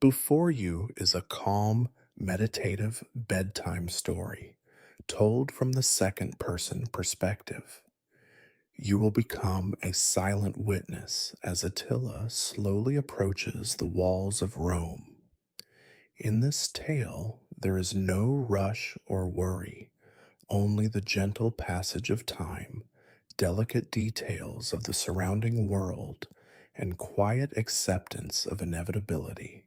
Before you is a calm, meditative bedtime story told from the second person perspective. You will become a silent witness as Attila slowly approaches the walls of Rome. In this tale, there is no rush or worry, only the gentle passage of time, delicate details of the surrounding world, and quiet acceptance of inevitability.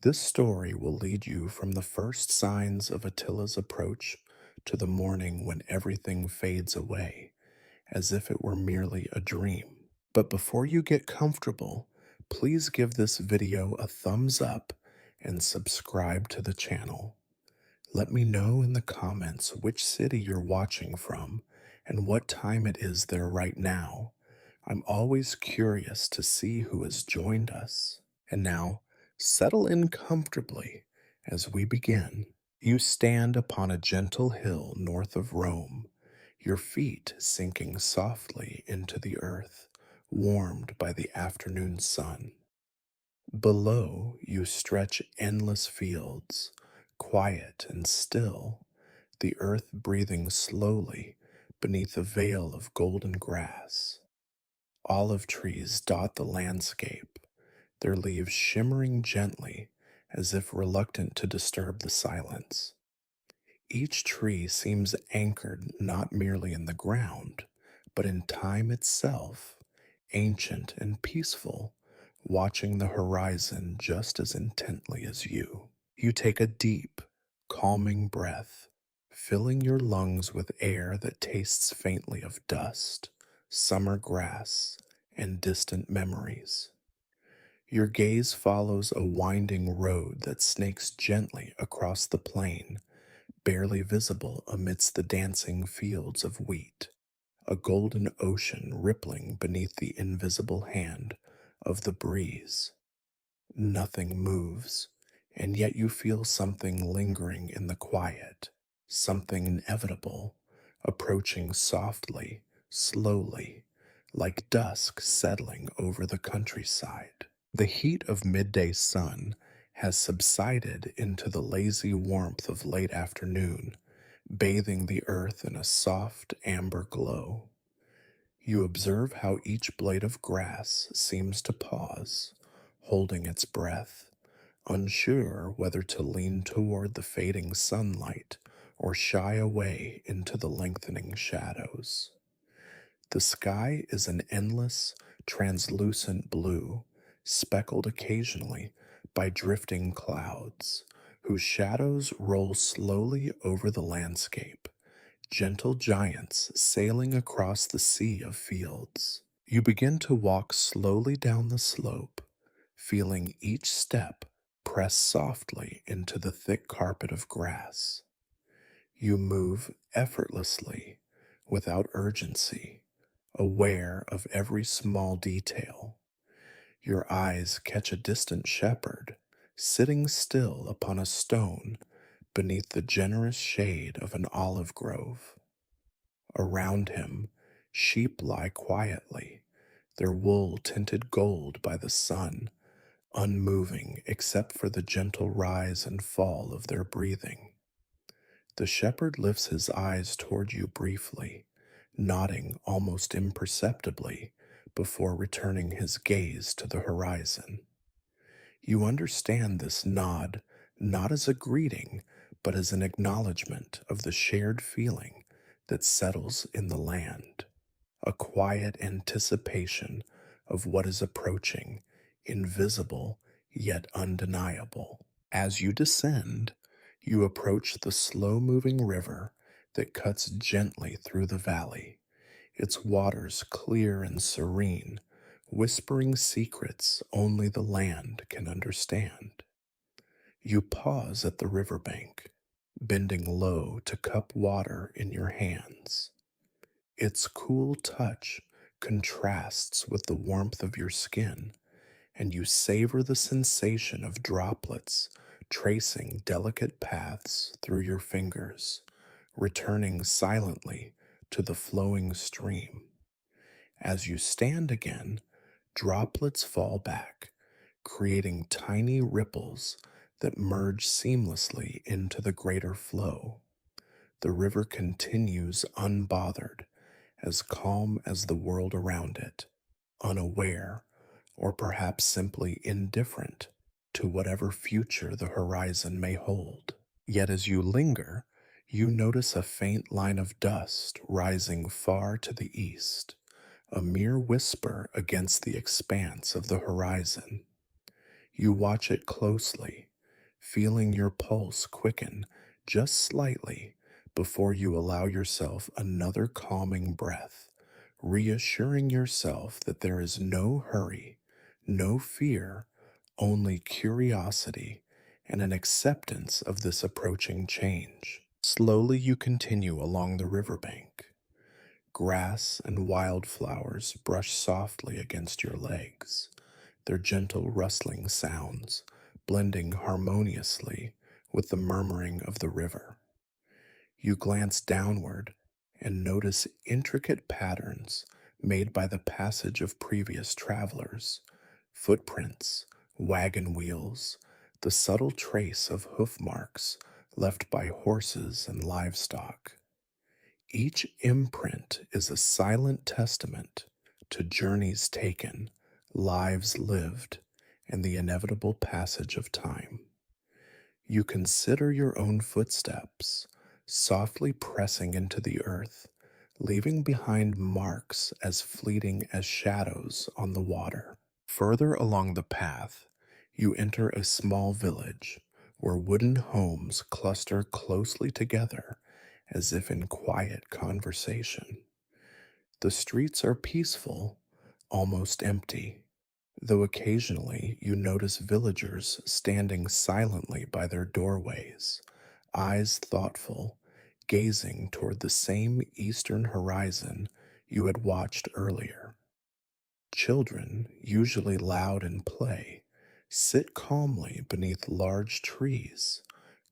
This story will lead you from the first signs of Attila's approach to the morning when everything fades away, as if it were merely a dream. But before you get comfortable, please give this video a thumbs up and subscribe to the channel. Let me know in the comments which city you're watching from and what time it is there right now. I'm always curious to see who has joined us. And now, settle in comfortably as we begin. You stand upon a gentle hill north of Rome, your feet sinking softly into the earth, warmed by the afternoon sun. Below you stretch endless fields, quiet and still, the earth breathing slowly beneath a veil of golden grass. Olive trees dot the landscape, their leaves shimmering gently as if reluctant to disturb the silence. Each tree seems anchored not merely in the ground, but in time itself, ancient and peaceful, watching the horizon just as intently as you. You take a deep, calming breath, filling your lungs with air that tastes faintly of dust, summer grass, and distant memories. Your gaze follows a winding road that snakes gently across the plain, barely visible amidst the dancing fields of wheat, a golden ocean rippling beneath the invisible hand of the breeze. Nothing moves, and yet you feel something lingering in the quiet, something inevitable, approaching softly, slowly, like dusk settling over the countryside. The heat of midday sun has subsided into the lazy warmth of late afternoon, bathing the earth in a soft amber glow. You observe how each blade of grass seems to pause, holding its breath, unsure whether to lean toward the fading sunlight or shy away into the lengthening shadows. The sky is an endless, translucent blue, speckled occasionally by drifting clouds, whose shadows roll slowly over the landscape, gentle giants sailing across the sea of fields. You begin to walk slowly down the slope, feeling each step press softly into the thick carpet of grass. You move effortlessly, without urgency, aware of every small detail. Your eyes catch a distant shepherd, sitting still upon a stone beneath the generous shade of an olive grove. Around him, sheep lie quietly, their wool tinted gold by the sun, unmoving except for the gentle rise and fall of their breathing. The shepherd lifts his eyes toward you briefly, nodding almost imperceptibly before returning his gaze to the horizon. You understand this nod not as a greeting, but as an acknowledgement of the shared feeling that settles in the land, a quiet anticipation of what is approaching, invisible yet undeniable. As you descend, you approach the slow moving river that cuts gently through the valley, its waters clear and serene, whispering secrets only the land can understand. You pause at the riverbank, bending low to cup water in your hands. Its cool touch contrasts with the warmth of your skin, and you savor the sensation of droplets tracing delicate paths through your fingers, returning silently to the flowing stream. As you stand again, droplets fall back, creating tiny ripples that merge seamlessly into the greater flow. The river continues unbothered, as calm as the world around it, unaware, or perhaps simply indifferent to whatever future the horizon may hold. Yet as you linger, you notice a faint line of dust rising far to the east, a mere whisper against the expanse of the horizon. You watch it closely, feeling your pulse quicken just slightly before you allow yourself another calming breath, reassuring yourself that there is no hurry, no fear, only curiosity and an acceptance of this approaching change. Slowly you continue along the riverbank. Grass and wildflowers brush softly against your legs, their gentle rustling sounds blending harmoniously with the murmuring of the river. You glance downward and notice intricate patterns made by the passage of previous travelers, footprints, wagon wheels, the subtle trace of hoof marks left by horses and livestock. Each imprint is a silent testament to journeys taken, lives lived, and the inevitable passage of time. You consider your own footsteps, softly pressing into the earth, leaving behind marks as fleeting as shadows on the water. Further along the path, you enter a small village where wooden homes cluster closely together as if in quiet conversation. The streets are peaceful, almost empty, though occasionally you notice villagers standing silently by their doorways, eyes thoughtful, gazing toward the same eastern horizon you had watched earlier. Children, usually loud in play, sit calmly beneath large trees,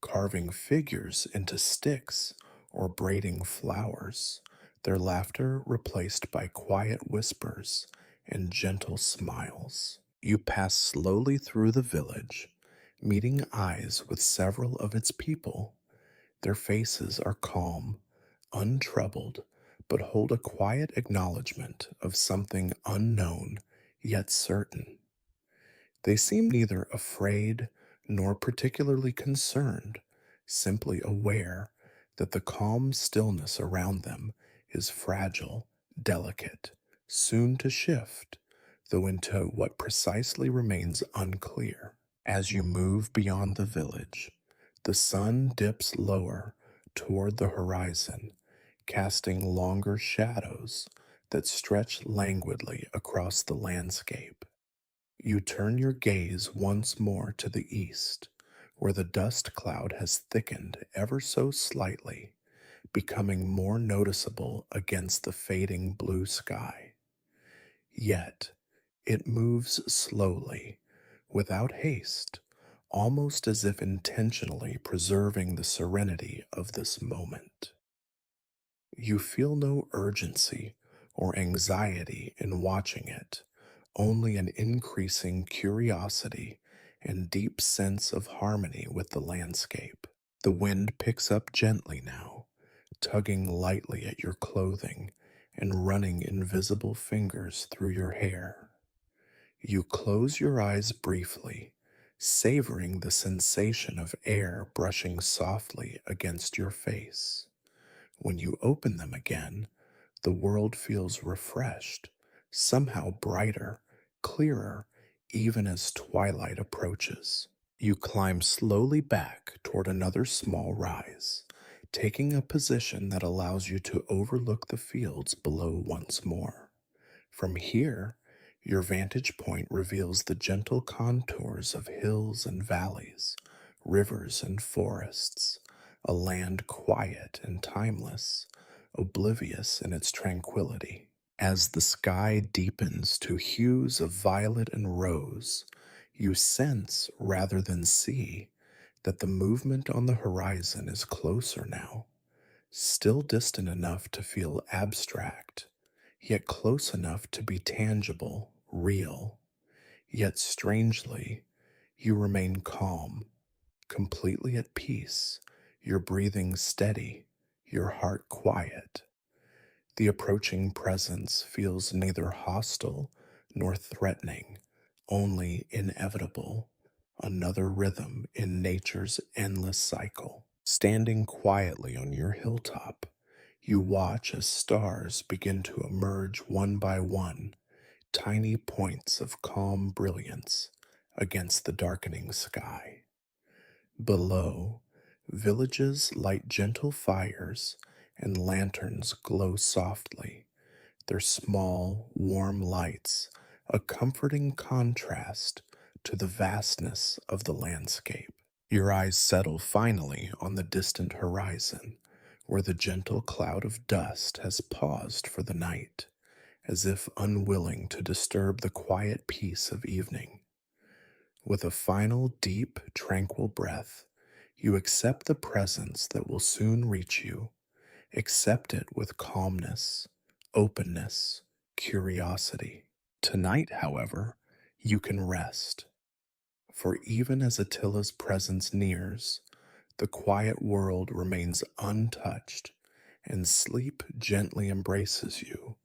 carving figures into sticks or braiding flowers, their laughter replaced by quiet whispers and gentle smiles. You pass slowly through the village, meeting eyes with several of its people. Their faces are calm, untroubled, but hold a quiet acknowledgement of something unknown yet certain. They seem neither afraid nor particularly concerned, simply aware that the calm stillness around them is fragile, delicate, soon to shift, though into what precisely remains unclear. As you move beyond the village, the sun dips lower toward the horizon, casting longer shadows that stretch languidly across the landscape. You turn your gaze once more to the east, where the dust cloud has thickened ever so slightly, becoming more noticeable against the fading blue sky. Yet, it moves slowly, without haste, almost as if intentionally preserving the serenity of this moment. You feel no urgency or anxiety in watching it, only an increasing curiosity and deep sense of harmony with the landscape. The wind picks up gently now, tugging lightly at your clothing and running invisible fingers through your hair. You close your eyes briefly, savoring the sensation of air brushing softly against your face. When you open them again, the world feels refreshed, somehow brighter, clearer, even as twilight approaches. You climb slowly back toward another small rise, taking a position that allows you to overlook the fields below once more. From here, your vantage point reveals the gentle contours of hills and valleys, rivers and forests, a land quiet and timeless, oblivious in its tranquility. As the sky deepens to hues of violet and rose, you sense rather than see that the movement on the horizon is closer now, still distant enough to feel abstract, yet close enough to be tangible, real. Yet strangely, you remain calm, completely at peace, your breathing steady, your heart quiet. The approaching presence feels neither hostile nor threatening, only inevitable, another rhythm in nature's endless cycle. Standing quietly on your hilltop, you watch as stars begin to emerge one by one, tiny points of calm brilliance against the darkening sky. Below, villages light gentle fires and lanterns glow softly, their small, warm lights a comforting contrast to the vastness of the landscape. Your eyes settle finally on the distant horizon, where the gentle cloud of dust has paused for the night, as if unwilling to disturb the quiet peace of evening. With a final deep, tranquil breath, you accept the presence that will soon reach you. Accept it with calmness, openness, curiosity. Tonight, however, you can rest, for even as Attila's presence nears, the quiet world remains untouched, and sleep gently embraces you,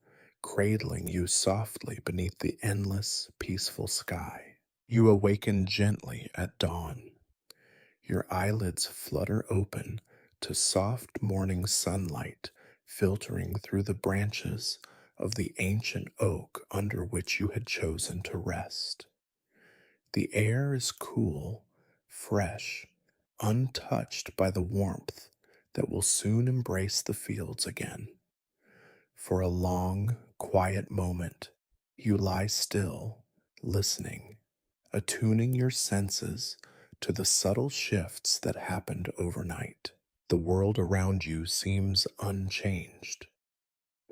cradling you softly beneath the endless, peaceful sky. You awaken gently at dawn. Your eyelids flutter open to soft morning sunlight filtering through the branches of the ancient oak under which you had chosen to rest. The air is cool, fresh, untouched by the warmth that will soon embrace the fields again. For a long, quiet moment, you lie still, listening, attuning your senses to the subtle shifts that happened overnight. The world around you seems unchanged.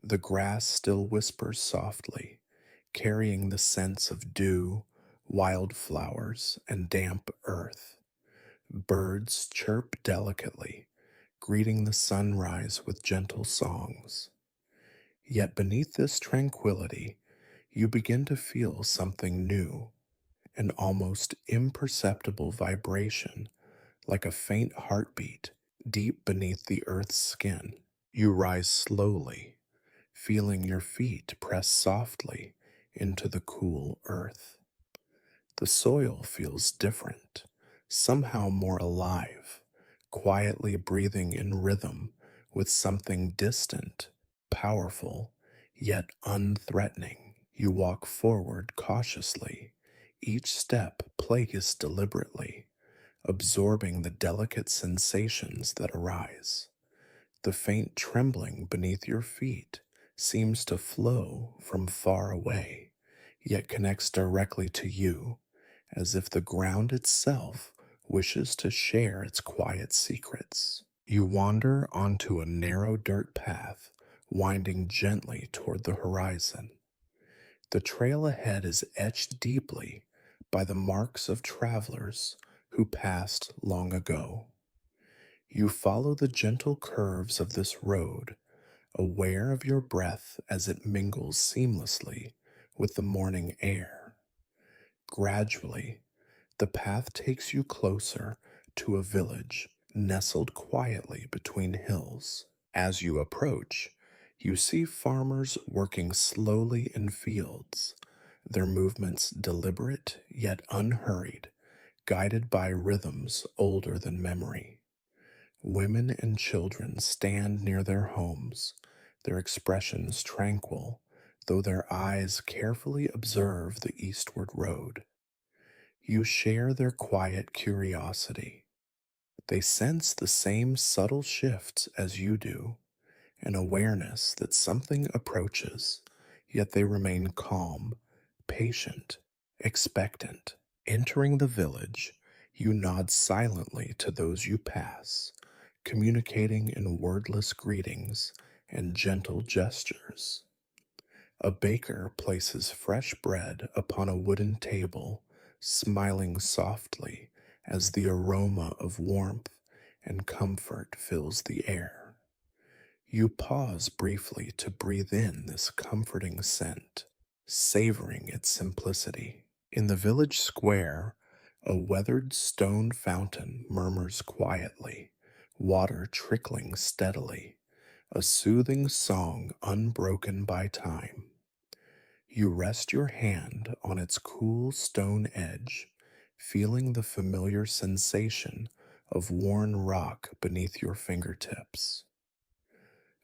The grass still whispers softly, carrying the scents of dew, wildflowers, and damp earth. Birds chirp delicately, greeting the sunrise with gentle songs. Yet beneath this tranquility, you begin to feel something new, an almost imperceptible vibration, like a faint heartbeat deep beneath the earth's skin. You rise slowly, feeling your feet press softly into the cool earth. The soil feels different, somehow more alive, quietly breathing in rhythm with something distant, powerful, yet unthreatening. You walk forward cautiously, each step placed deliberately, absorbing the delicate sensations that arise. The faint trembling beneath your feet seems to flow from far away, yet connects directly to you, as if the ground itself wishes to share its quiet secrets. You wander onto a narrow dirt path, winding gently toward the horizon. The trail ahead is etched deeply by the marks of travelers who passed long ago. You follow the gentle curves of this road, aware of your breath as it mingles seamlessly with the morning air. Gradually, the path takes you closer to a village nestled quietly between hills. As you approach, you see farmers working slowly in fields, their movements deliberate yet unhurried, guided by rhythms older than memory. Women and children stand near their homes, their expressions tranquil, though their eyes carefully observe the eastward road. You share their quiet curiosity. They sense the same subtle shifts as you do, an awareness that something approaches, yet they remain calm, patient, expectant. Entering the village, you nod silently to those you pass, communicating in wordless greetings and gentle gestures. A baker places fresh bread upon a wooden table, smiling softly as the aroma of warmth and comfort fills the air. You pause briefly to breathe in this comforting scent, savoring its simplicity. In the village square, a weathered stone fountain murmurs quietly, water trickling steadily, a soothing song unbroken by time. You rest your hand on its cool stone edge, feeling the familiar sensation of worn rock beneath your fingertips.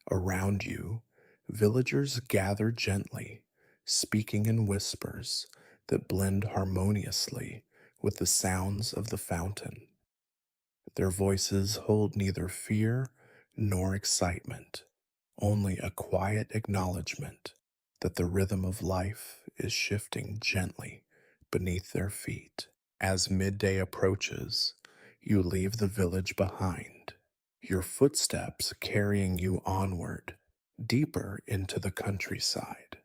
Around you, villagers gather gently, speaking in whispers that blend harmoniously with the sounds of the fountain. Their voices hold neither fear nor excitement, only a quiet acknowledgement that the rhythm of life is shifting gently beneath their feet. As midday approaches, you leave the village behind, your footsteps carrying you onward, deeper into the countryside.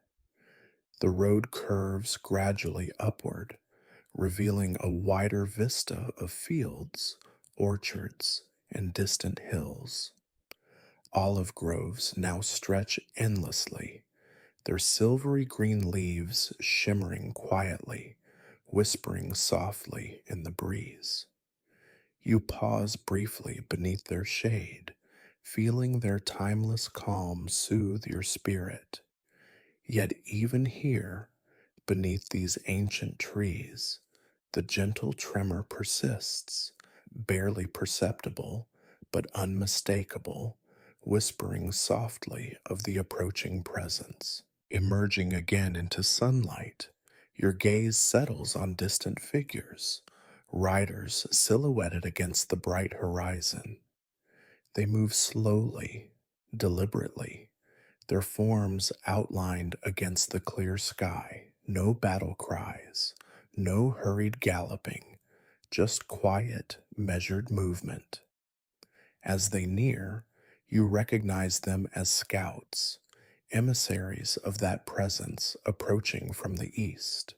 The road curves gradually upward, revealing a wider vista of fields, orchards, and distant hills. Olive groves now stretch endlessly, their silvery green leaves shimmering quietly, whispering softly in the breeze. You pause briefly beneath their shade, feeling their timeless calm soothe your spirit. Yet even here, beneath these ancient trees, the gentle tremor persists, barely perceptible, but unmistakable, whispering softly of the approaching presence. Emerging again into sunlight, your gaze settles on distant figures, riders silhouetted against the bright horizon. They move slowly, deliberately, their forms outlined against the clear sky. No battle cries, no hurried galloping, just quiet, measured movement. As they near, you recognize them as scouts, emissaries of that presence approaching from the east.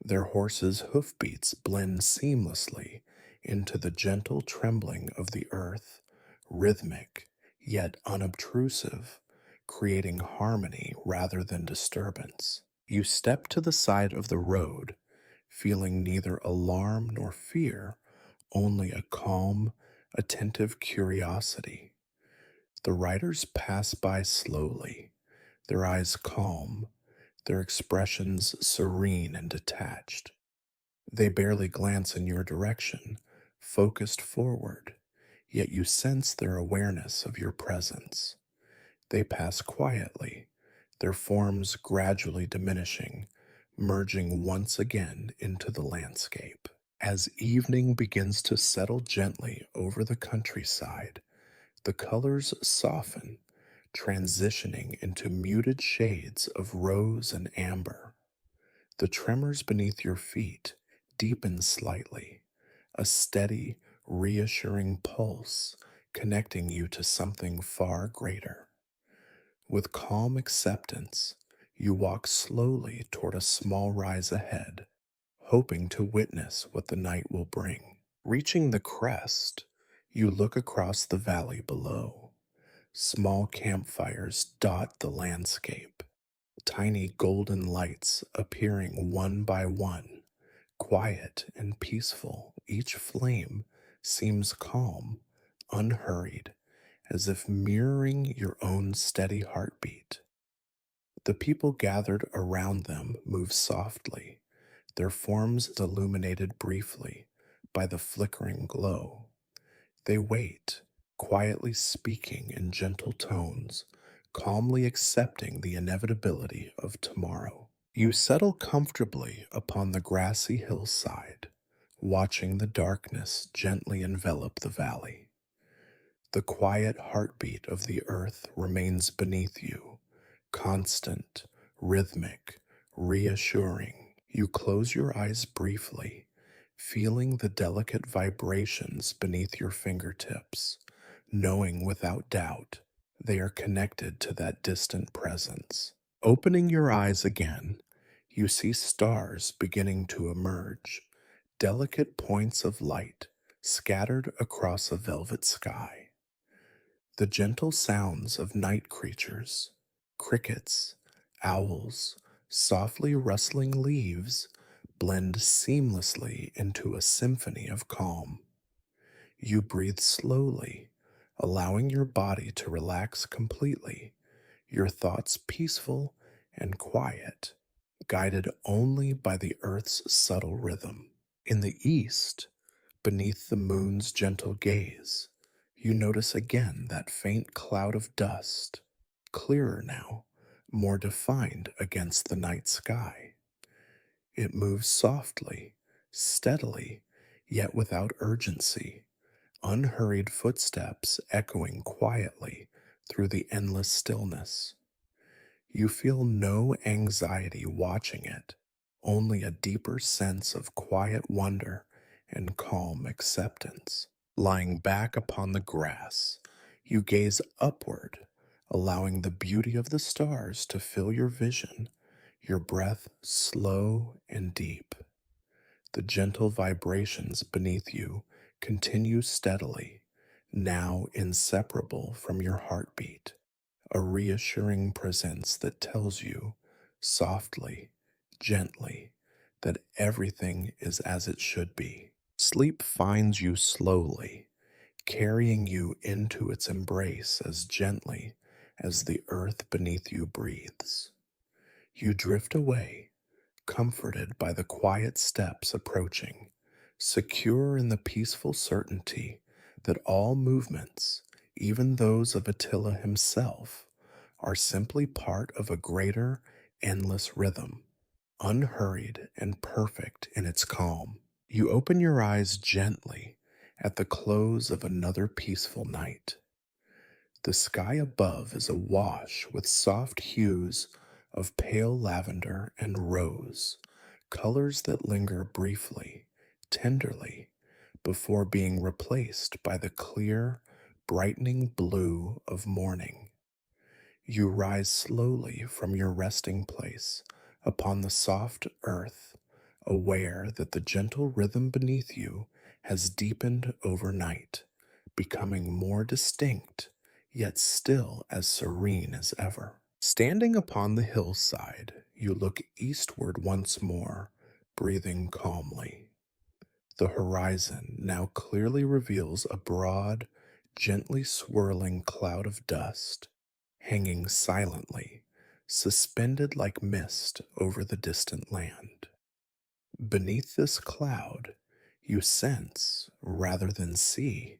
Their horses' hoofbeats blend seamlessly into the gentle trembling of the earth, rhythmic yet unobtrusive, creating harmony rather than disturbance. You step to the side of the road, feeling neither alarm nor fear, only a calm, attentive curiosity. The riders pass by slowly, their eyes calm, their expressions serene and detached. They barely glance in your direction, focused forward, yet you sense their awareness of your presence. They pass quietly, their forms gradually diminishing, merging once again into the landscape. As evening begins to settle gently over the countryside, the colors soften, transitioning into muted shades of rose and amber. The tremors beneath your feet deepen slightly, a steady, reassuring pulse connecting you to something far greater. With calm acceptance, you walk slowly toward a small rise ahead, hoping to witness what the night will bring. Reaching the crest, you look across the valley below. Small campfires dot the landscape, tiny golden lights appearing one by one, quiet and peaceful. Each flame seems calm, unhurried, as if mirroring your own steady heartbeat. The people gathered around them move softly, their forms illuminated briefly by the flickering glow. They wait, quietly speaking in gentle tones, calmly accepting the inevitability of tomorrow. You settle comfortably upon the grassy hillside, watching the darkness gently envelop the valley. The quiet heartbeat of the earth remains beneath you, constant, rhythmic, reassuring. You close your eyes briefly, feeling the delicate vibrations beneath your fingertips, knowing without doubt they are connected to that distant presence. Opening your eyes again, you see stars beginning to emerge, delicate points of light scattered across a velvet sky. The gentle sounds of night creatures, crickets, owls, softly rustling leaves, blend seamlessly into a symphony of calm. You breathe slowly, allowing your body to relax completely, your thoughts peaceful and quiet, guided only by the earth's subtle rhythm. In the east, beneath the moon's gentle gaze, you notice again that faint cloud of dust, clearer now, more defined against the night sky. It moves softly, steadily, yet without urgency, unhurried footsteps echoing quietly through the endless stillness. You feel no anxiety watching it, only a deeper sense of quiet wonder and calm acceptance. Lying back upon the grass, you gaze upward, allowing the beauty of the stars to fill your vision, your breath slow and deep. The gentle vibrations beneath you continue steadily, now inseparable from your heartbeat, a reassuring presence that tells you, softly, gently, that everything is as it should be. Sleep finds you slowly, carrying you into its embrace as gently as the earth beneath you breathes. You drift away, comforted by the quiet steps approaching, secure in the peaceful certainty that all movements, even those of Attila himself, are simply part of a greater, endless rhythm, unhurried and perfect in its calm. You open your eyes gently at the close of another peaceful night. The sky above is awash with soft hues of pale lavender and rose, colors that linger briefly, tenderly, before being replaced by the clear, brightening blue of morning. You rise slowly from your resting place upon the soft earth, aware that the gentle rhythm beneath you has deepened overnight, becoming more distinct, yet still as serene as ever. Standing upon the hillside, you look eastward once more, breathing calmly. The horizon now clearly reveals a broad, gently swirling cloud of dust, hanging silently, suspended like mist over the distant land. Beneath this cloud, you sense, rather than see,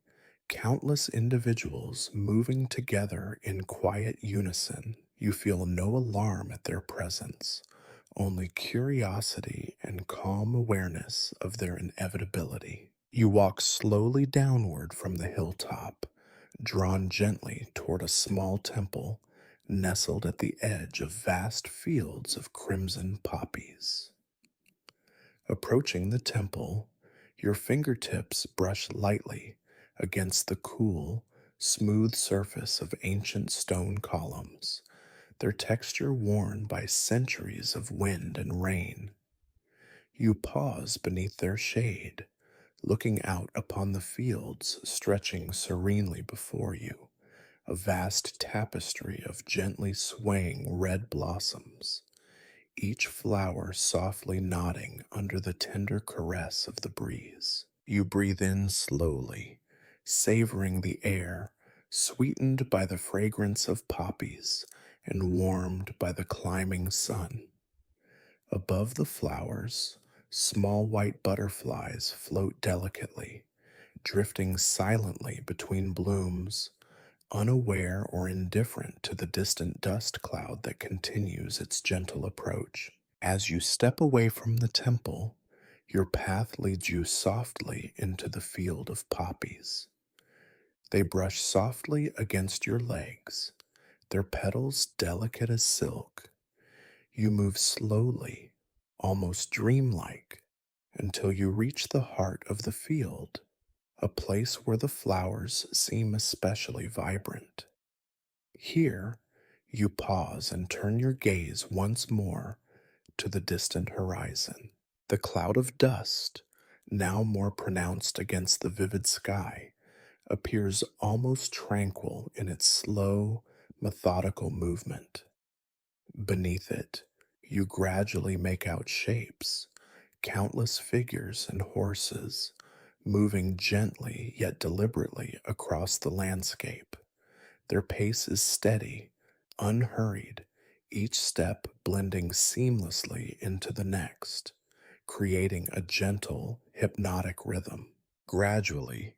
countless individuals moving together in quiet unison. You feel no alarm at their presence, only curiosity and calm awareness of their inevitability. You walk slowly downward from the hilltop, drawn gently toward a small temple nestled at the edge of vast fields of crimson poppies. Approaching the temple, your fingertips brush lightly against the cool, smooth surface of ancient stone columns, their texture worn by centuries of wind and rain. You pause beneath their shade, looking out upon the fields stretching serenely before you, a vast tapestry of gently swaying red blossoms, each flower softly nodding under the tender caress of the breeze. You breathe in slowly, savoring the air, sweetened by the fragrance of poppies and warmed by the climbing sun. Above the flowers, small white butterflies float delicately, drifting silently between blooms, unaware or indifferent to the distant dust cloud that continues its gentle approach. As you step away from the temple, your path leads you softly into the field of poppies. They brush softly against your legs, their petals delicate as silk. You move slowly, almost dreamlike, until you reach the heart of the field, a place where the flowers seem especially vibrant. Here, you pause and turn your gaze once more to the distant horizon. The cloud of dust, now more pronounced against the vivid sky, appears almost tranquil in its slow, methodical movement. Beneath it, you gradually make out shapes, Countless figures and horses moving gently yet deliberately across the landscape. Their pace is steady, unhurried, each step blending seamlessly into the next, creating a gentle, hypnotic rhythm. Gradually,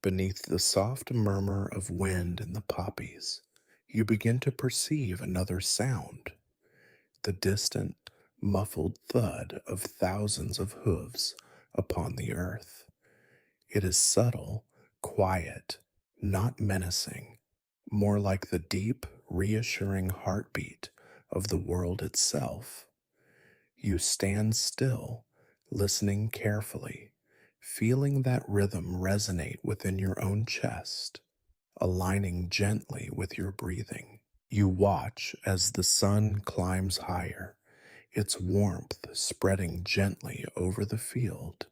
beneath the soft murmur of wind in the poppies, you begin to perceive another sound, the distant, muffled thud of thousands of hooves upon the earth. It is subtle, quiet, not menacing, more like the deep, reassuring heartbeat of the world itself. You stand still, listening carefully, feeling that rhythm resonate within your own chest, aligning gently with your breathing. You watch as the sun climbs higher, its warmth spreading gently over the field,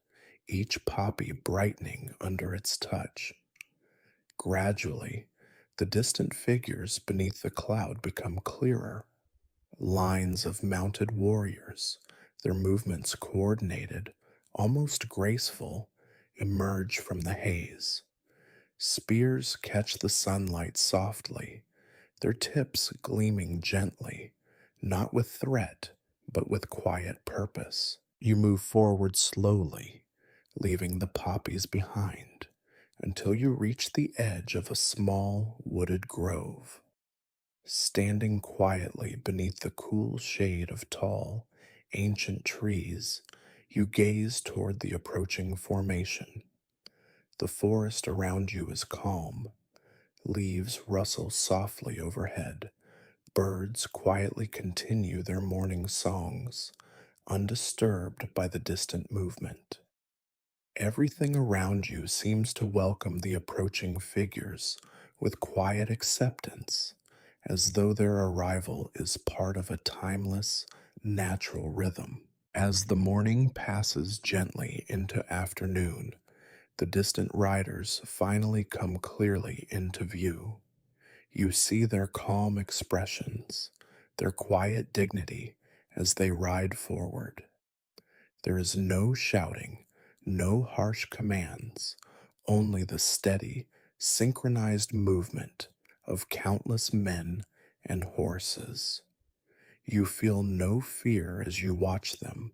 each poppy brightening under its touch. Gradually, the distant figures beneath the cloud become clearer, lines of mounted warriors, their movements coordinated, almost graceful, emerge from the haze. Spears catch the sunlight softly, their tips gleaming gently, not with threat, but with quiet purpose. You move forward slowly, leaving the poppies behind, until you reach the edge of a small wooded grove. Standing quietly beneath the cool shade of tall, ancient trees, you gaze toward the approaching formation. The forest around you is calm. Leaves rustle softly overhead. Birds quietly continue their morning songs, undisturbed by the distant movement. Everything around you seems to welcome the approaching figures with quiet acceptance, as though their arrival is part of a timeless, natural rhythm. As the morning passes gently into afternoon, the distant riders finally come clearly into view. You see their calm expressions, their quiet dignity as they ride forward. There is no shouting, no harsh commands, only the steady, synchronized movement of countless men and horses. You feel no fear as you watch them,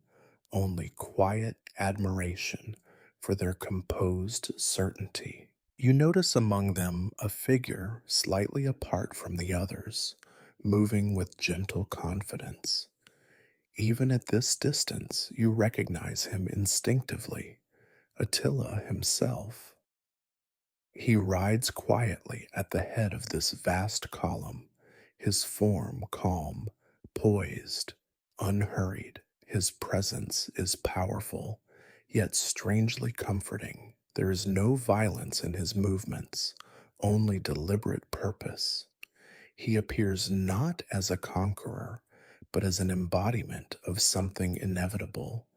only quiet admiration for their composed certainty. You notice among them a figure slightly apart from the others, moving with gentle confidence. Even at this distance, you recognize him instinctively, Attila himself. He rides quietly at the head of this vast column, his form calm, poised, unhurried. His presence is powerful, yet strangely comforting. There is no violence in his movements, only deliberate purpose. He appears not as a conqueror, but as an embodiment of something inevitable,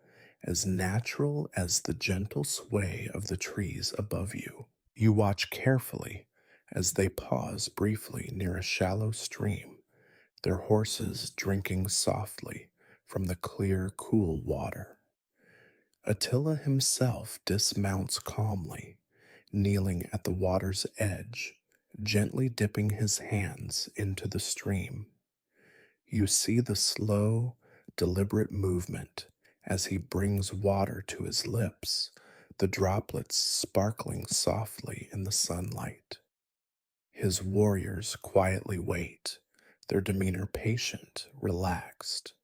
as natural as the gentle sway of the trees above you. You watch carefully as they pause briefly near a shallow stream, their horses drinking softly from the clear, cool water. Attila himself dismounts calmly, kneeling at the water's edge, gently dipping his hands into the stream. You see the slow, deliberate movement as he brings water to his lips, the droplets sparkling softly in the sunlight. His warriors quietly wait, their demeanor patient, relaxed.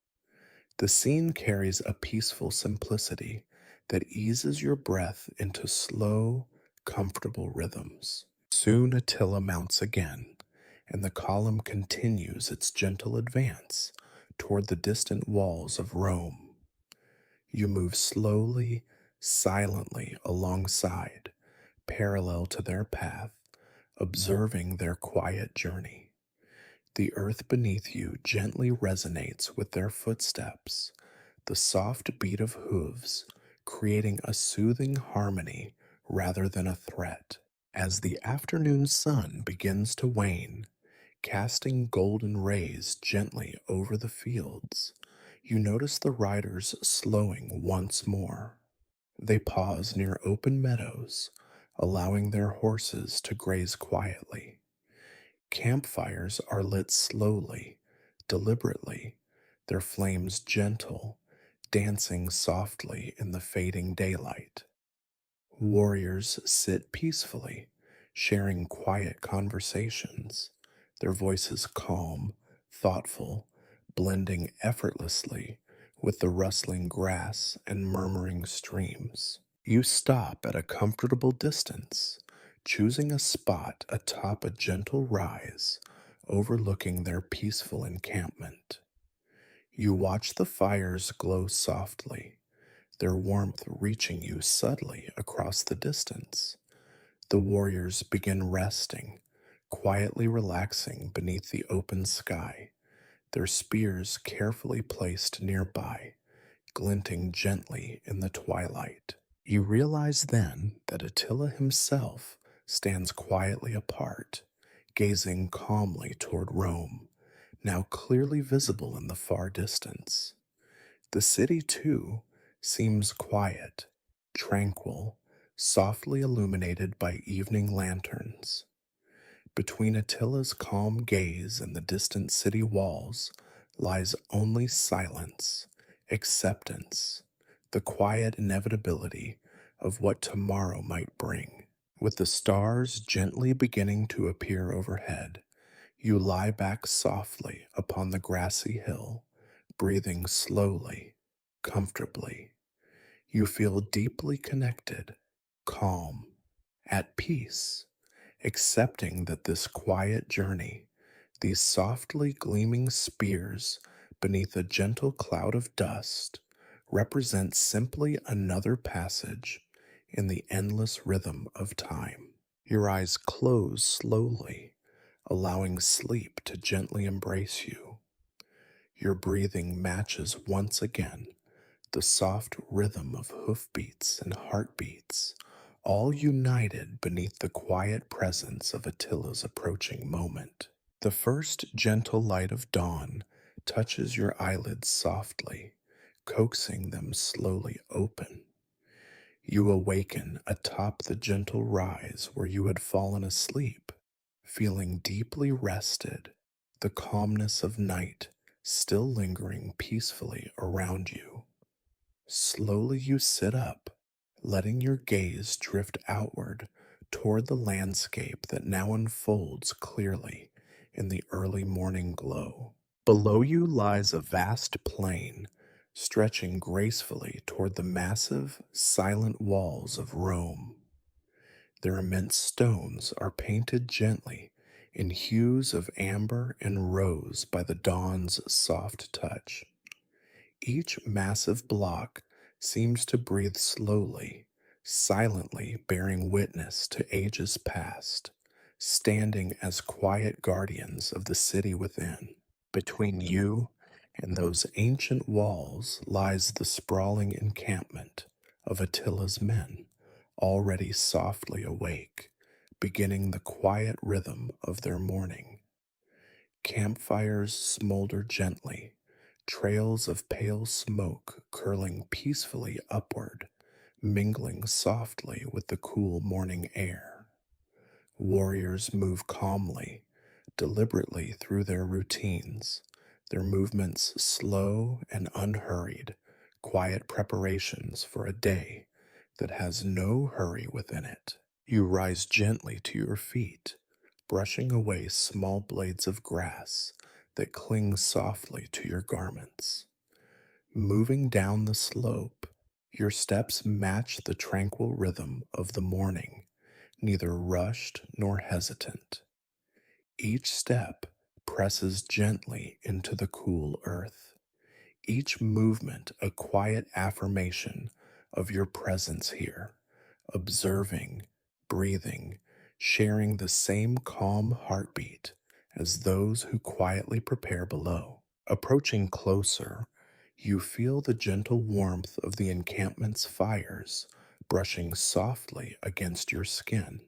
The scene carries a peaceful simplicity that eases your breath into slow, comfortable rhythms. Soon Attila mounts again, and the column continues its gentle advance toward the distant walls of Rome. You move slowly, silently alongside, parallel to their path, observing their quiet journey. The earth beneath you gently resonates with their footsteps, the soft beat of hooves creating a soothing harmony rather than a threat. As the afternoon sun begins to wane, casting golden rays gently over the fields, You notice the riders slowing once more. They pause near open meadows, allowing their horses to graze quietly. Campfires are lit slowly, deliberately, their flames gentle, dancing softly in the fading daylight. Warriors sit peacefully, sharing quiet conversations, their voices calm, thoughtful, blending effortlessly with the rustling grass and murmuring streams. You stop at a comfortable distance, choosing a spot atop a gentle rise overlooking their peaceful encampment. You watch the fires glow softly, their warmth reaching you subtly across the distance. The warriors begin resting, quietly relaxing beneath the open sky, their spears carefully placed nearby, glinting gently in the twilight. You realize then that Attila himself stands quietly apart, gazing calmly toward Rome, now clearly visible in the far distance. The city, too, seems quiet, tranquil, softly illuminated by evening lanterns. Between Attila's calm gaze and the distant city walls lies only silence, acceptance, the quiet inevitability of what tomorrow might bring. With the stars gently beginning to appear overhead, you lie back softly upon the grassy hill, breathing slowly, comfortably. You feel deeply connected, calm, at peace, accepting that this quiet journey, these softly gleaming spears beneath a gentle cloud of dust, represent simply another passage in the endless rhythm of time. Your eyes close slowly, allowing sleep to gently embrace you. Your breathing matches once again the soft rhythm of hoofbeats and heartbeats, all united beneath the quiet presence of Attila's approaching moment. The first gentle light of dawn touches your eyelids softly, coaxing them slowly open. You awaken atop the gentle rise where you had fallen asleep, feeling deeply rested, the calmness of night still lingering peacefully around you. Slowly you sit up, letting your gaze drift outward toward the landscape that now unfolds clearly in the early morning glow. Below you lies a vast plain, stretching gracefully toward the massive, silent walls of Rome. Their immense stones are painted gently in hues of amber and rose by the dawn's soft touch. Each massive block seems to breathe slowly, silently bearing witness to ages past, standing as quiet guardians of the city within. Between you and those ancient walls lies the sprawling encampment of Attila's men, already softly awake, beginning the quiet rhythm of their morning. Campfires smolder gently, trails of pale smoke curling peacefully upward, mingling softly with the cool morning air. Warriors move calmly, deliberately through their routines, their movements slow and unhurried, quiet preparations for a day that has no hurry within it. You rise gently to your feet, brushing away small blades of grass that cling softly to your garments. Moving down the slope, your steps match the tranquil rhythm of the morning, neither rushed nor hesitant. Each step presses gently into the cool earth, each movement a quiet affirmation of your presence here, observing, breathing, sharing the same calm heartbeat as those who quietly prepare below. Approaching closer, you feel the gentle warmth of the encampment's fires brushing softly against your skin.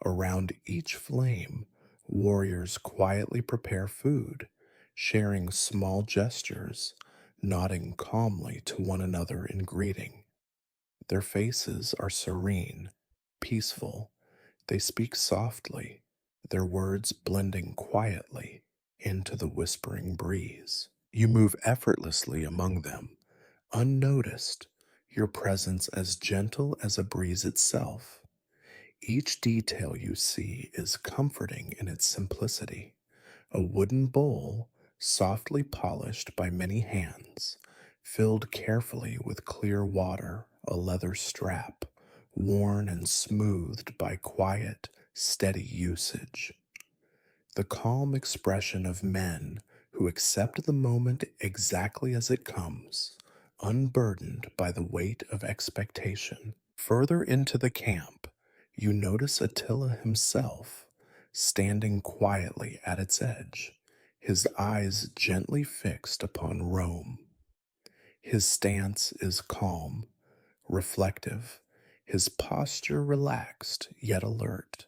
Around each flame, warriors quietly prepare food, sharing small gestures, nodding calmly to one another in greeting. Their faces are serene, peaceful. They speak softly, their words blending quietly into the whispering breeze. You move effortlessly among them, unnoticed, your presence as gentle as a breeze itself. Each detail you see is comforting in its simplicity. A wooden bowl, softly polished by many hands, filled carefully with clear water, a leather strap, worn and smoothed by quiet, steady usage. The calm expression of men who accept the moment exactly as it comes, unburdened by the weight of expectation. Further into the camp, you notice Attila himself, standing quietly at its edge, his eyes gently fixed upon Rome. His stance is calm, reflective, his posture relaxed yet alert.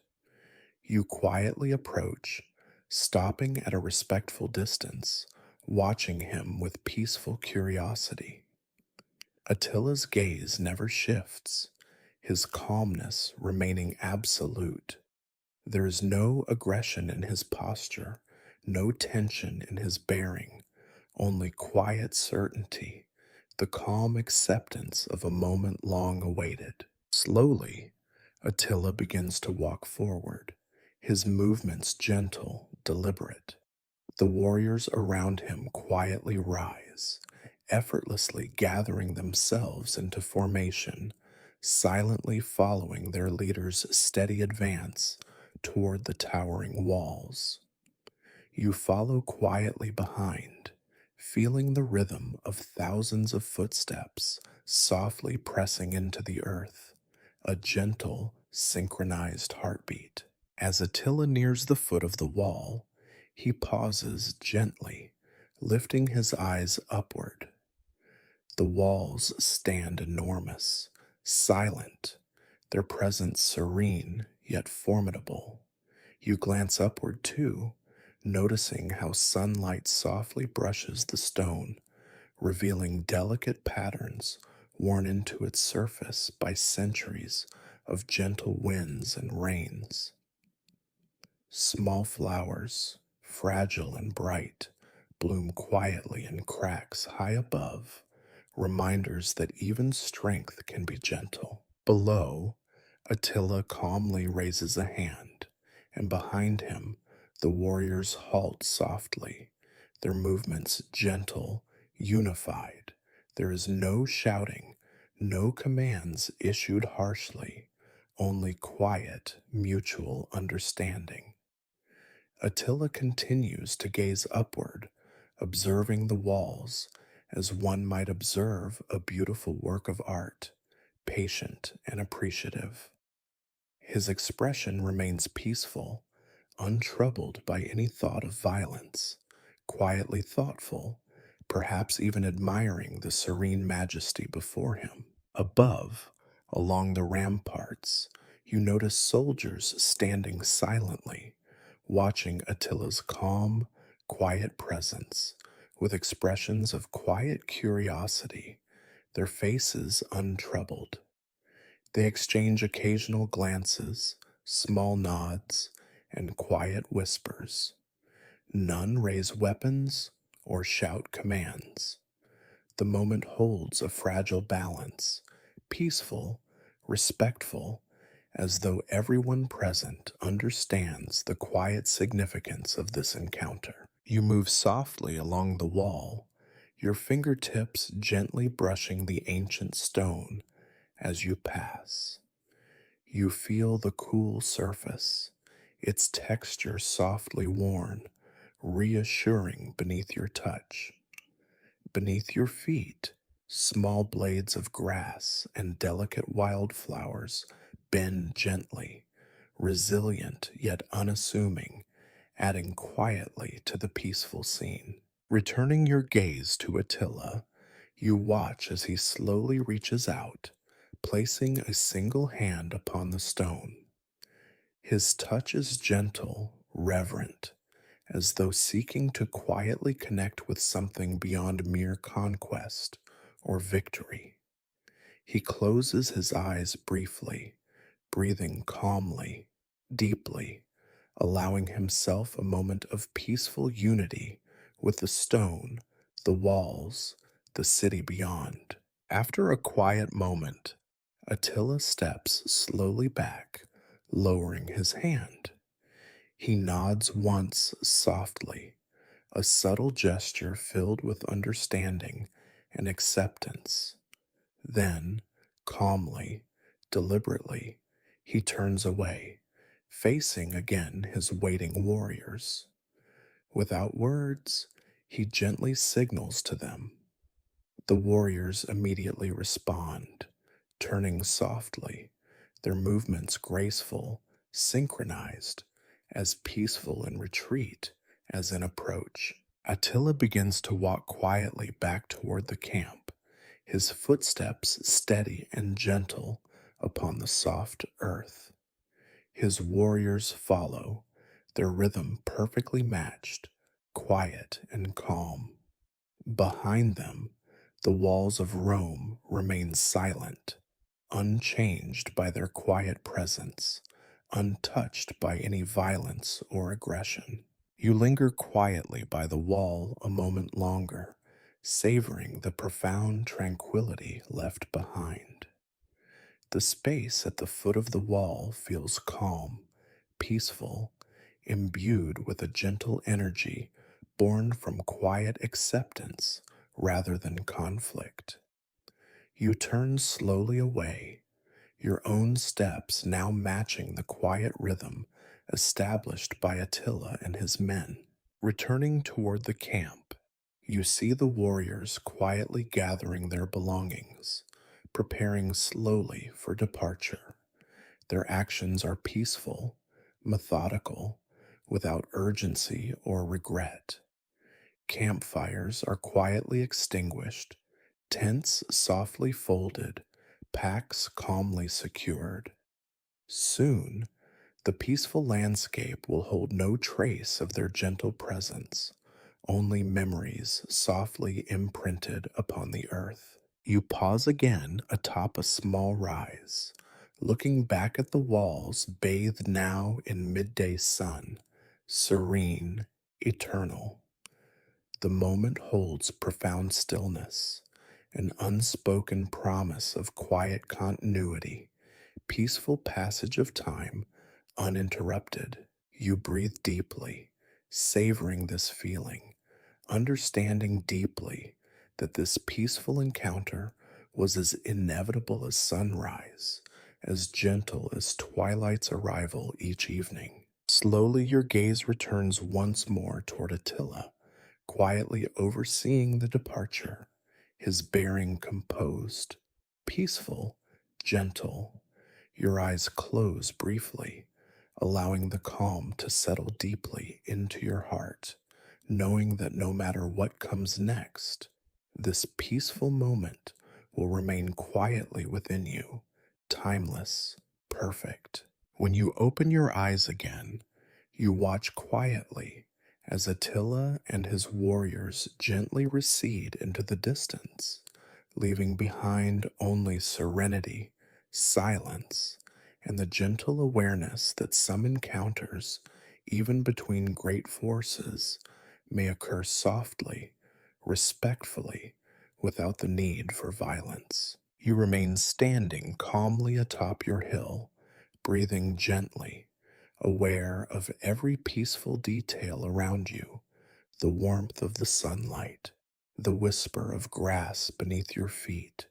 You quietly approach, stopping at a respectful distance, watching him with peaceful curiosity. Attila's gaze never shifts, his calmness remaining absolute. There is no aggression in his posture, no tension in his bearing, only quiet certainty, the calm acceptance of a moment long awaited. Slowly, Attila begins to walk forward, his movements gentle, deliberate. The warriors around him quietly rise, effortlessly gathering themselves into formation, silently following their leader's steady advance toward the towering walls. You follow quietly behind, feeling the rhythm of thousands of footsteps softly pressing into the earth, a gentle, synchronized heartbeat. As Attila nears the foot of the wall, he pauses gently, lifting his eyes upward. The walls stand enormous, silent, their presence serene yet formidable. You glance upward too, noticing how sunlight softly brushes the stone, revealing delicate patterns worn into its surface by centuries of gentle winds and rains. Small flowers, fragile and bright, bloom quietly in cracks high above, reminders that even strength can be gentle. Below, Attila calmly raises a hand, and behind him, the warriors halt softly, their movements gentle, unified. There is no shouting, no commands issued harshly, only quiet, mutual understanding. Attila continues to gaze upward, observing the walls as one might observe a beautiful work of art, patient and appreciative. His expression remains peaceful, untroubled by any thought of violence, quietly thoughtful, perhaps even admiring the serene majesty before him. Above, along the ramparts, you notice soldiers standing silently, watching Attila's calm, quiet presence with expressions of quiet curiosity, their faces untroubled. They exchange occasional glances, small nods, and quiet whispers. None raise weapons or shout commands. The moment holds a fragile balance, peaceful, respectful, as though everyone present understands the quiet significance of this encounter. You move softly along the wall, your fingertips gently brushing the ancient stone as you pass. You feel the cool surface, its texture softly worn, reassuring beneath your touch. Beneath your feet, small blades of grass and delicate wildflowers bend gently, resilient yet unassuming, adding quietly to the peaceful scene. Returning your gaze to Attila, you watch as he slowly reaches out, placing a single hand upon the stone. His touch is gentle, reverent, as though seeking to quietly connect with something beyond mere conquest or victory. He closes his eyes briefly, breathing calmly, deeply, allowing himself a moment of peaceful unity with the stone, the walls, the city beyond. After a quiet moment, Attila steps slowly back, lowering his hand. He nods once softly, a subtle gesture filled with understanding and acceptance. Then, calmly, deliberately, he turns away, facing again his waiting warriors. Without words, he gently signals to them. The warriors immediately respond, turning softly, their movements graceful, synchronized, as peaceful in retreat as in approach. Attila begins to walk quietly back toward the camp, his footsteps steady and gentle upon the soft earth. His warriors follow, their rhythm perfectly matched, quiet and calm. Behind them, the walls of Rome remain silent, unchanged by their quiet presence, untouched by any violence or aggression. You linger quietly by the wall a moment longer, savoring the profound tranquility left behind. The space at the foot of the wall feels calm, peaceful, imbued with a gentle energy born from quiet acceptance rather than conflict. You turn slowly away, your own steps now matching the quiet rhythm established by Attila and his men. Returning toward the camp, you see the warriors quietly gathering their belongings, preparing slowly for departure. Their actions are peaceful, methodical, without urgency or regret. Campfires are quietly extinguished, tents softly folded, packs calmly secured. Soon, the peaceful landscape will hold no trace of their gentle presence, only memories softly imprinted upon the earth. You pause again atop a small rise, looking back at the walls bathed now in midday sun, serene, eternal. The moment holds profound stillness, an unspoken promise of quiet continuity, peaceful passage of time, uninterrupted. You breathe deeply, savoring this feeling, understanding deeply that this peaceful encounter was as inevitable as sunrise, as gentle as twilight's arrival each evening. Slowly, your gaze returns once more toward Attila, quietly overseeing the departure, his bearing composed, peaceful, gentle. Your eyes close briefly, allowing the calm to settle deeply into your heart, knowing that no matter what comes next, this peaceful moment will remain quietly within you, timeless, perfect. When you open your eyes again, you watch quietly as Attila and his warriors gently recede into the distance, leaving behind only serenity, silence, and the gentle awareness that some encounters, even between great forces, may occur softly, respectfully, without the need for violence. You remain standing calmly atop your hill, breathing gently, aware of every peaceful detail around you, the warmth of the sunlight, the whisper of grass beneath your feet,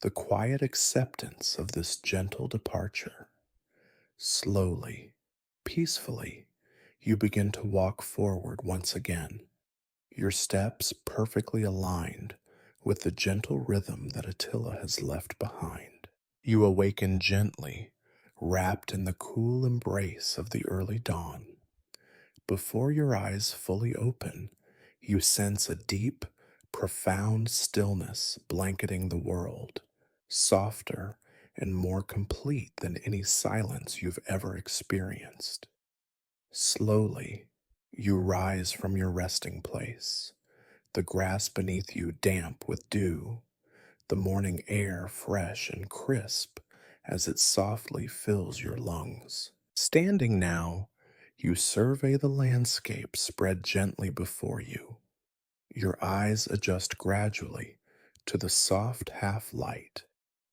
the quiet acceptance of this gentle departure. Slowly, peacefully, you begin to walk forward once again, your steps perfectly aligned with the gentle rhythm that Attila has left behind. You awaken gently, wrapped in the cool embrace of the early dawn. Before your eyes fully open, you sense a deep, profound stillness blanketing the world, softer and more complete than any silence you've ever experienced. Slowly, You rise from your resting place, the grass beneath you damp with dew, the morning air fresh and crisp as it softly fills your lungs. Standing now, you survey the landscape spread gently before you. Your eyes adjust gradually to the soft half light,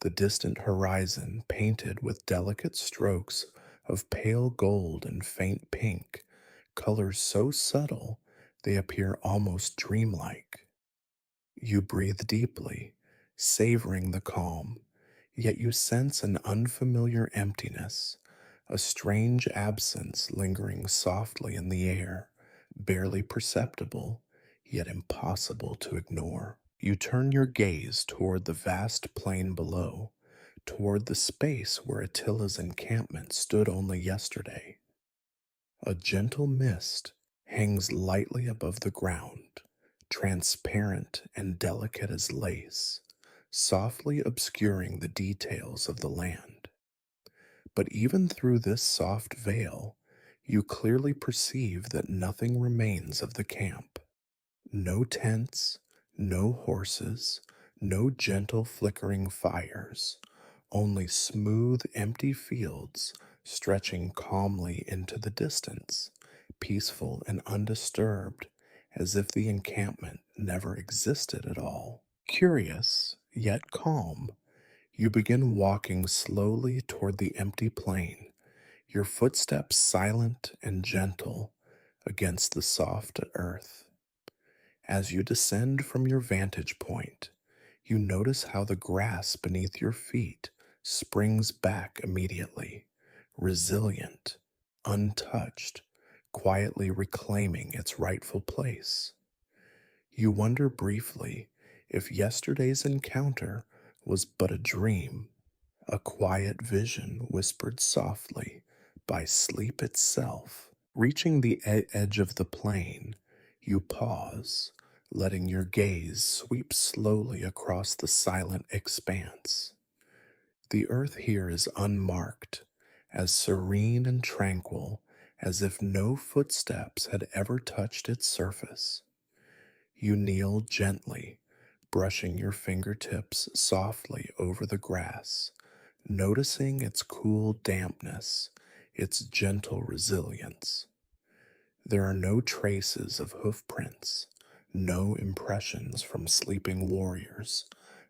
the distant horizon painted with delicate strokes of pale gold and faint pink, colors so subtle they appear almost dreamlike. You breathe deeply, savoring the calm, yet you sense an unfamiliar emptiness, a strange absence lingering softly in the air, barely perceptible, yet impossible to ignore. You turn your gaze toward the vast plain below, toward the space where Attila's encampment stood only yesterday. A gentle mist hangs lightly above the ground, transparent and delicate as lace, softly obscuring the details of the land. But even through this soft veil, you clearly perceive that nothing remains of the camp. No tents, no horses, no gentle flickering fires, only smooth, empty fields stretching calmly into the distance, peaceful and undisturbed, as if the encampment never existed at all. Curious, yet calm, you begin walking slowly toward the empty plain, your footsteps silent and gentle against the soft earth. As you descend from your vantage point, you notice how the grass beneath your feet springs back immediately, resilient, untouched, quietly reclaiming its rightful place. You wonder briefly if yesterday's encounter was but a dream, a quiet vision whispered softly by sleep itself. Reaching the edge of the plain, you pause, letting your gaze sweep slowly across the silent expanse. The earth here is unmarked, as serene and tranquil as if no footsteps had ever touched its surface. You kneel gently, brushing your fingertips softly over the grass, noticing its cool dampness, its gentle resilience. There are no traces of hoofprints, no impressions from sleeping warriors,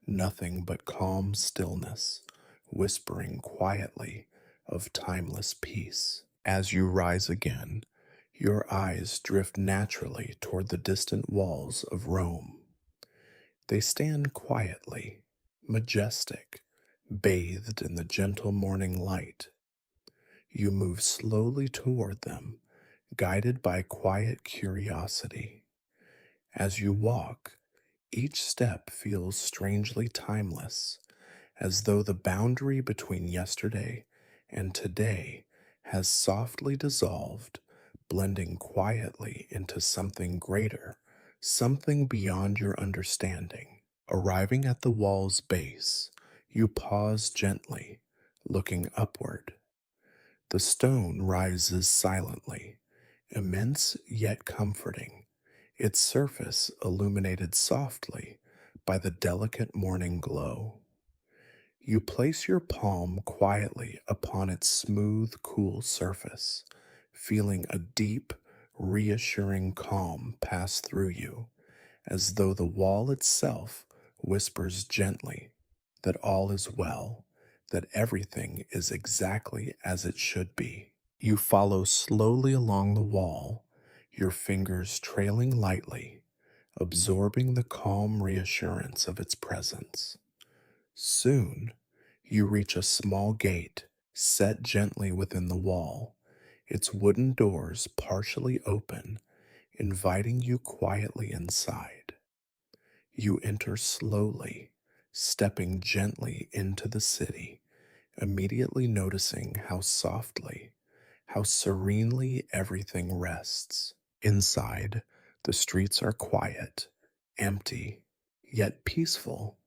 nothing but calm stillness, whispering quietly of timeless peace. As you rise again, your eyes drift naturally toward the distant walls of Rome. They stand quietly, majestic, bathed in the gentle morning light. You move slowly toward them, guided by quiet curiosity. As you walk, each step feels strangely timeless, as though the boundary between yesterday and today has softly dissolved, blending quietly into something greater, something beyond your understanding. Arriving at the wall's base, you pause gently, looking upward. The stone rises silently, immense yet comforting, its surface illuminated softly by the delicate morning glow. You place your palm quietly upon its smooth, cool surface, feeling a deep, reassuring calm pass through you, as though the wall itself whispers gently that all is well, that everything is exactly as it should be. You follow slowly along the wall, your fingers trailing lightly, absorbing the calm reassurance of its presence. Soon, you reach a small gate set gently within the wall, its wooden doors partially open, inviting you quietly inside. You enter slowly, stepping gently into the city, immediately noticing how softly, how serenely everything rests. Inside, the streets are quiet, empty, yet peaceful.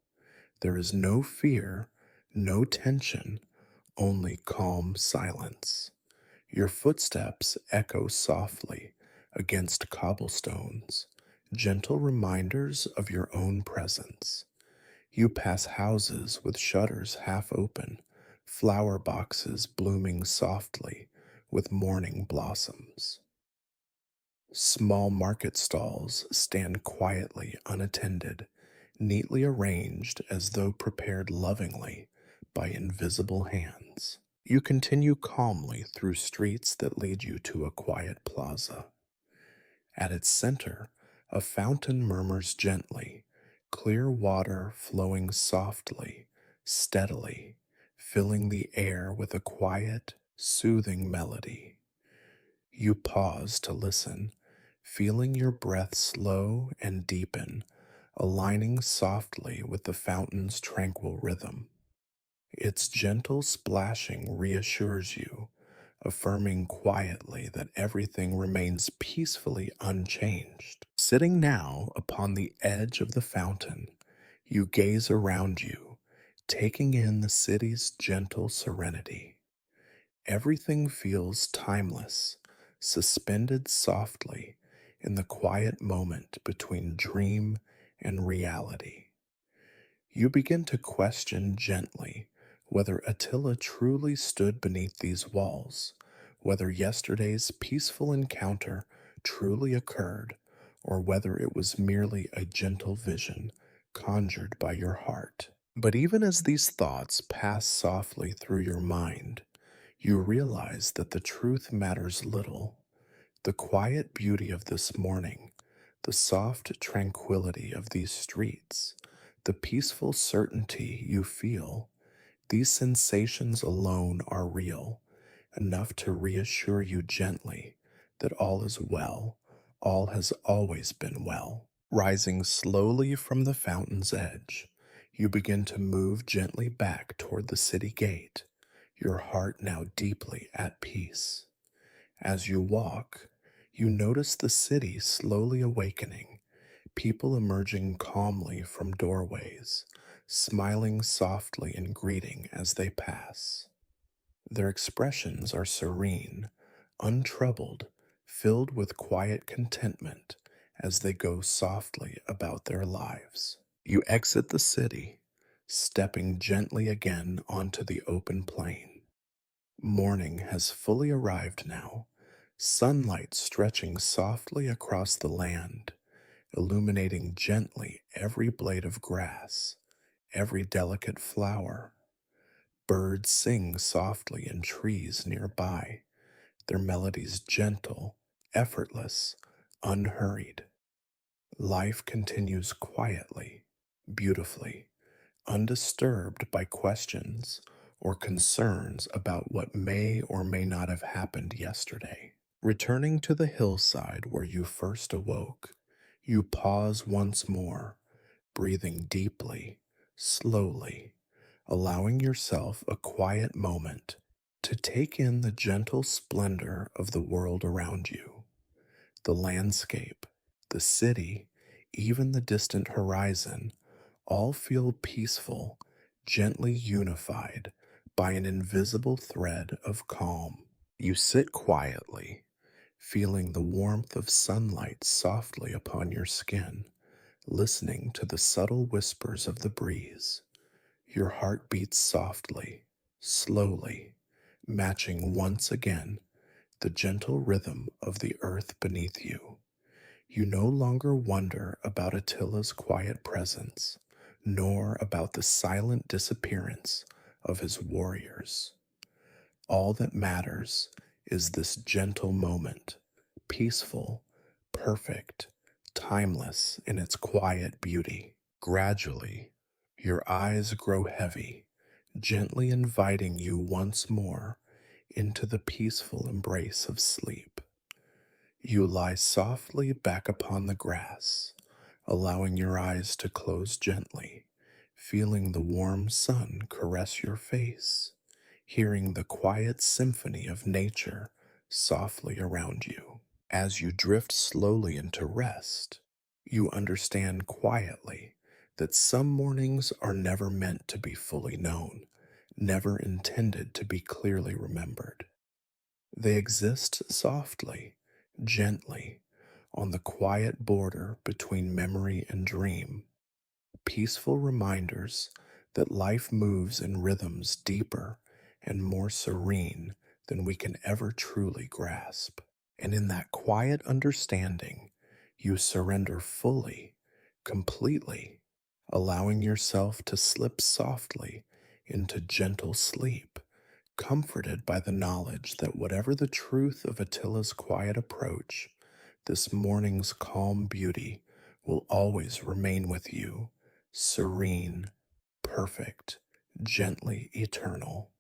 There is no fear, no tension, only calm silence. Your footsteps echo softly, against cobblestones, gentle reminders of your own presence. You pass houses with shutters half open, flower boxes blooming softly with morning blossoms. Small market stalls stand quietly unattended, neatly arranged as though prepared lovingly by invisible hands. You continue calmly through streets that lead you to a quiet plaza. At its center, a fountain murmurs gently, clear water flowing softly, steadily, filling the air with a quiet, soothing melody. You pause to listen, feeling your breath slow and deepen, aligning softly with the fountain's tranquil rhythm. Its gentle splashing reassures you, affirming quietly that everything remains peacefully unchanged. Sitting now upon the edge of the fountain, you gaze around you, taking in the city's gentle serenity. Everything feels timeless, suspended softly in the quiet moment between dream and reality. You begin to question gently whether Attila truly stood beneath these walls, whether yesterday's peaceful encounter truly occurred, or whether it was merely a gentle vision conjured by your heart. But even as these thoughts pass softly through your mind, you realize that the truth matters little. The quiet beauty of this morning, the soft tranquility of these streets, the peaceful certainty you feel, these sensations alone are real, enough to reassure you gently that all is well, all has always been well. Rising slowly from the fountain's edge, you begin to move gently back toward the city gate, your heart now deeply at peace. As you walk, you notice the city slowly awakening, people emerging calmly from doorways, smiling softly in greeting as they pass. Their expressions are serene, untroubled, filled with quiet contentment as they go softly about their lives. You exit the city, stepping gently again onto the open plain. Morning has fully arrived now, sunlight stretching softly across the land, illuminating gently every blade of grass, every delicate flower. Birds sing softly in trees nearby, their melodies gentle, effortless, unhurried. Life continues quietly, beautifully, undisturbed by questions or concerns about what may or may not have happened yesterday. Returning to the hillside where you first awoke, you pause once more, breathing deeply, slowly, allowing yourself a quiet moment to take in the gentle splendor of the world around you. The landscape, the city, even the distant horizon all feel peaceful, gently unified by an invisible thread of calm. You sit quietly, feeling the warmth of sunlight softly upon your skin, listening to the subtle whispers of the breeze. Your heart beats softly, slowly, matching once again the gentle rhythm of the earth beneath you. You no longer wonder about Attila's quiet presence, nor about the silent disappearance of his warriors. All that matters is this gentle moment, peaceful, perfect, timeless in its quiet beauty. Gradually, your eyes grow heavy, gently inviting you once more into the peaceful embrace of sleep. You lie softly back upon the grass, allowing your eyes to close gently, feeling the warm sun caress your face, hearing the quiet symphony of nature softly around you. As you drift slowly into rest, you understand quietly that some mornings are never meant to be fully known, never intended to be clearly remembered. They exist softly, gently on the quiet border between memory and dream. Peaceful reminders that life moves in rhythms deeper and more serene than we can ever truly grasp. And in that quiet understanding, you surrender fully, completely, allowing yourself to slip softly into gentle sleep, comforted by the knowledge that whatever the truth of Attila's quiet approach, this morning's calm beauty will always remain with you, serene, perfect, gently eternal.